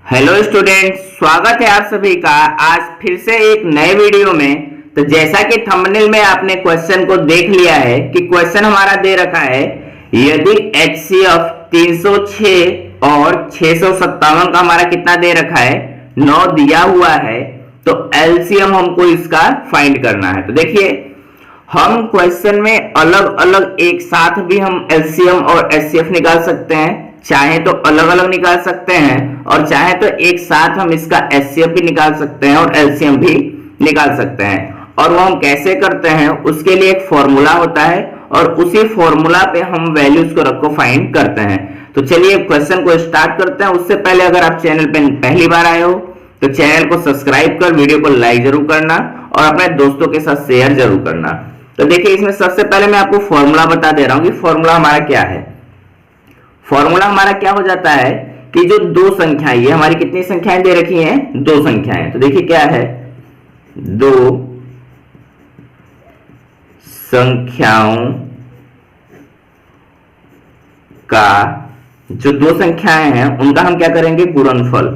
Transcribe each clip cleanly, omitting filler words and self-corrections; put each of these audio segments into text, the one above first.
Hello student, स्वागत है आप सभी का आज फिर से एक नए वीडियो में। तो जैसा कि थंबनेल में आपने क्वेश्चन को देख लिया है कि क्वेश्चन हमारा दे रखा है, यदि HCF 306 और 657 का हमारा कितना दे रखा है, 9 दिया हुआ है, तो LCM हमको इसका फाइंड करना है। तो देखिए, हम क्वेश्चन में अलग अलग एक साथ भी हम LCM और HCF निकाल सकते हैं, चाहे तो अलग अलग निकाल सकते हैं और चाहे तो एक साथ हम इसका HCF भी निकाल सकते हैं और LCM भी निकाल सकते हैं। और वो हम कैसे करते हैं, उसके लिए एक फॉर्मूला होता है और उसी फॉर्मूला पे हम वैल्यूज को रख को फाइंड करते हैं। तो चलिए क्वेश्चन को स्टार्ट करते हैं। उससे पहले अगर आप चैनल पे पहली बार आए हो तो चैनल को सब्सक्राइब कर वीडियो को लाइक जरूर करना और अपने दोस्तों के साथ शेयर जरूर करना। तो देखिए, इसमें सबसे पहले मैं आपको फॉर्मूला बता दे रहा हूं कि फॉर्मूला हमारा क्या है। फॉर्मूला हमारा क्या हो जाता है कि जो दो संख्याएं, ये हमारी कितनी संख्याएं दे रखी हैं, दो संख्याएं। तो देखिए क्या है, दो संख्याओं का, जो दो संख्याएं हैं उनका हम क्या करेंगे, गुणनफल।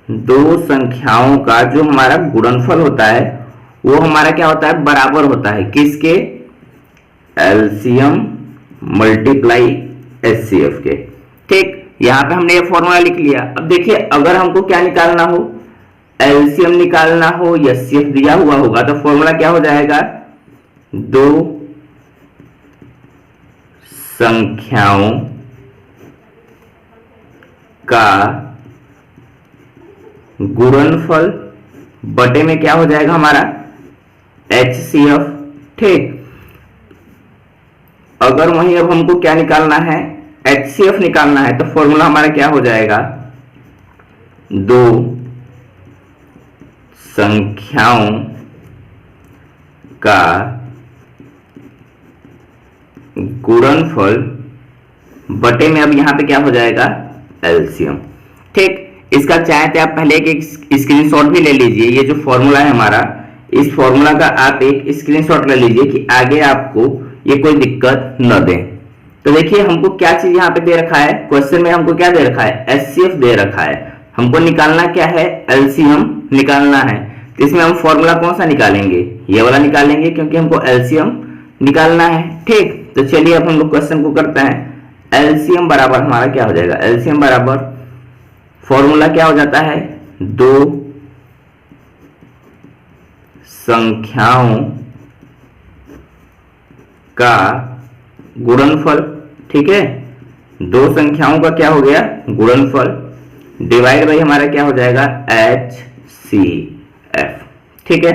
दो संख्याओं का जो हमारा गुणनफल होता है वो हमारा क्या होता है, बराबर होता है किसके, एलसीएम मल्टीप्लाई HCF के। ठीक, यहां पे हमने ये फॉर्मूला लिख लिया। अब देखिए, अगर हमको क्या निकालना हो, LCM निकालना हो, HCF दिया हुआ होगा तो फॉर्मूला क्या हो जाएगा, दो संख्याओं का गुणनफल बटे में क्या हो जाएगा हमारा HCF। ठीक, अगर वहीं अब हमको क्या निकालना है, HCF निकालना है, तो फॉर्मूला हमारा क्या हो जाएगा, दो संख्याओं का गुणनफल बटे में अब यहां पे क्या हो जाएगा, LCM। ठीक, इसका चाहे तो आप पहले एक स्क्रीनशॉट भी ले लीजिए। ये जो फॉर्मूला है हमारा, इस फॉर्मूला का आप एक स्क्रीनशॉट ले लीजिए कि आगे आपको ये कोई दिक्कत न दे। तो देखिए, हमको क्या चीज यहाँ पे दे रखा है, क्वेश्चन में हमको क्या दे रखा है, HCF दे रखा है। हमको निकालना क्या है, LCM निकालना है। तो इसमें हम फॉर्मूला कौन सा निकालेंगे, ये वाला निकालेंगे क्योंकि हमको LCM निकालना है। ठीक, तो चलिए अब हम लोग क्वेश्चन को करते हैं। LCM बराबर हमारा क्या हो जाएगा, LCM बराबर फॉर्मूला क्या हो जाता है, दो संख्याओं का गुणनफल। ठीक है, दो संख्याओं का क्या हो गया, गुणनफल, डिवाइड बाई हमारा क्या हो जाएगा, HCF। ठीक है,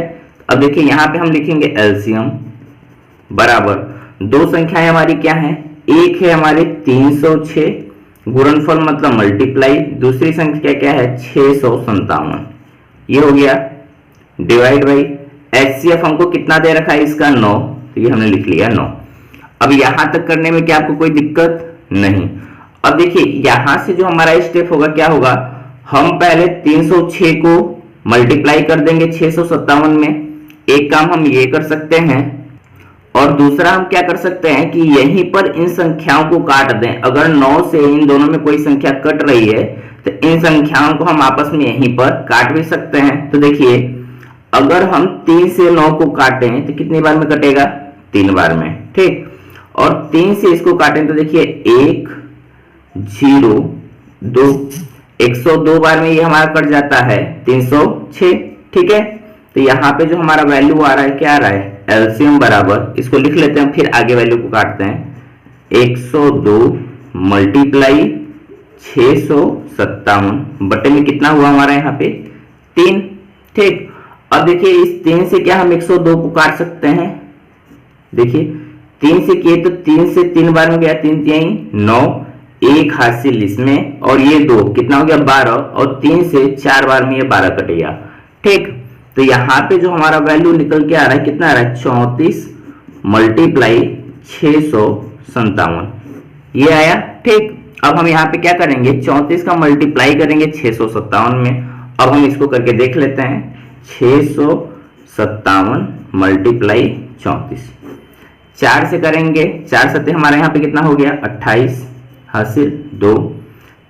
अब देखिए यहां पे हम लिखेंगे LCM बराबर, दो संख्याएं हमारी क्या है, एक है हमारी 306, गुणनफल मतलब मल्टीप्लाई, दूसरी संख्या क्या है 657, ये हो गया, डिवाइड बाई HCF हमको कितना दे रखा है इसका 9, तो ये हमने लिख लिया 9। अब यहां तक करने में क्या आपको कोई दिक्कत नहीं। अब देखिए, यहां से जो हमारा स्टेप होगा क्या होगा, हम पहले 306 को मल्टीप्लाई कर देंगे 657 में। एक काम हम ये कर सकते हैं और दूसरा हम क्या कर सकते हैं कि यहीं पर इन संख्याओं को काट दें। अगर 9 से इन दोनों में कोई संख्या कट रही है तो इन संख्याओं को हम आपस में यहीं पर काट भी सकते हैं। तो देखिए, अगर हम 3 से 9 को काटें तो कितनी बार में कटेगा, 3 बार में। ठीक, और 3 से इसको काटें तो देखिए 1 0 2, 102 बार में ये हमारा कट जाता है 306। ठीक है, तो यहाँ पे जो हमारा वैल्यू आ रहा है क्या आ रहा है, LCM बराबर, इसको लिख लेते हैं फिर आगे वैल्यू को काटते हैं, 102 मल्टीप्लाई 657 बटे में कितना हुआ हमारा यहाँ पे 3। ठीक, अब देखिए इस 3 से क्या हम 102 को काट सकते हैं, देखिए 3 से किए तो 3 से 3 बार में गया, 3 3 9, एक हासिल इसमें और ये 2 कितना हो गया 12, और 3 से 4 बार में ये 12 कट गया। ठीक, तो यहाँ पे जो हमारा वैल्यू निकल के आ रहा है कितना आ रहा है, 34 मल्टीप्लाई 657, ये आया। ठीक, अब हम यहाँ पे क्या करेंगे, 34 का मल्टीप्लाई करेंगे 657 में। अब हम इसको करके देख लेते हैं, 657 मल्टीप्लाई 34, 4 से करेंगे, 4 सत्ते हमारे यहाँ पे कितना हो गया 28 हासिल 2,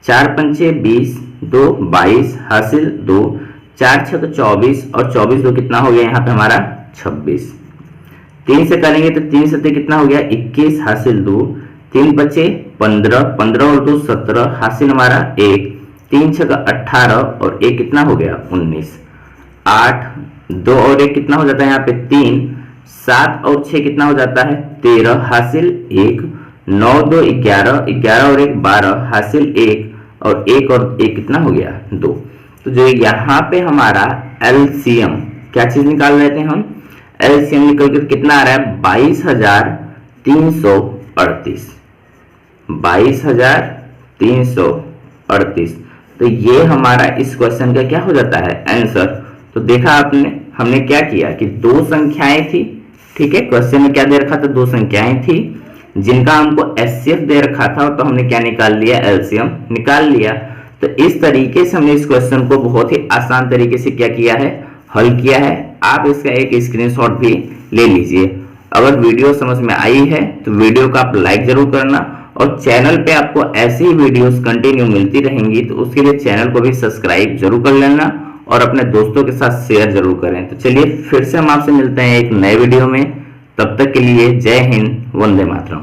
4 पंचे 20, 2 22 हासिल 2, 4 6 तो 24 और 24 2 कितना हो गया यहाँ पे हमारा 26। 3 से करेंगे तो 3 7 कितना हो गया 21 हासिल 2, 3 बचे 15, 15 और 2 17 हासिल हमारा 1, 3 6 18 और 1 कितना हो गया 19, 8 2 और 1 कितना हो जाता है यहाँ पे 3, 7 और 6 कितना हो जाता है 13 हासिल 1, 9 2 11, 11 और 1 12 हासिल 1 और 1 और 1 कितना हो गया 2। तो जो यहाँ पे हमारा एलसीएम क्या चीज निकाल रहे थे हम, एलसीएम निकल कर कितना आ रहा है 22,338, 22,338। तो ये हमारा इस क्वेश्चन का क्या हो जाता है आंसर। तो देखा आपने हमने क्या किया कि दो संख्याएं थी, ठीक है, क्वेश्चन में क्या दे रखा था, दो संख्याएं थी जिनका हमको एचसीएफ दे रखा था, तो हमने क्या निकाल लिया, एलसीएम निकाल लिया। तो इस तरीके से हमने इस क्वेश्चन को बहुत ही आसान तरीके से क्या किया है, हल किया है। आप इसका एक स्क्रीनशॉट भी ले लीजिए। अगर वीडियो समझ में आई है तो वीडियो को आप लाइक जरूर करना, और चैनल पे आपको ऐसी ही वीडियोस कंटिन्यू मिलती रहेंगी, तो उसके लिए चैनल को भी सब्सक्राइब जरूर कर लेना और अपने दोस्तों के साथ शेयर जरूर करें। तो चलिए फिर से हम आपसे मिलते हैं एक नए वीडियो में, तब तक के लिए जय हिंद, वंदे मातरम।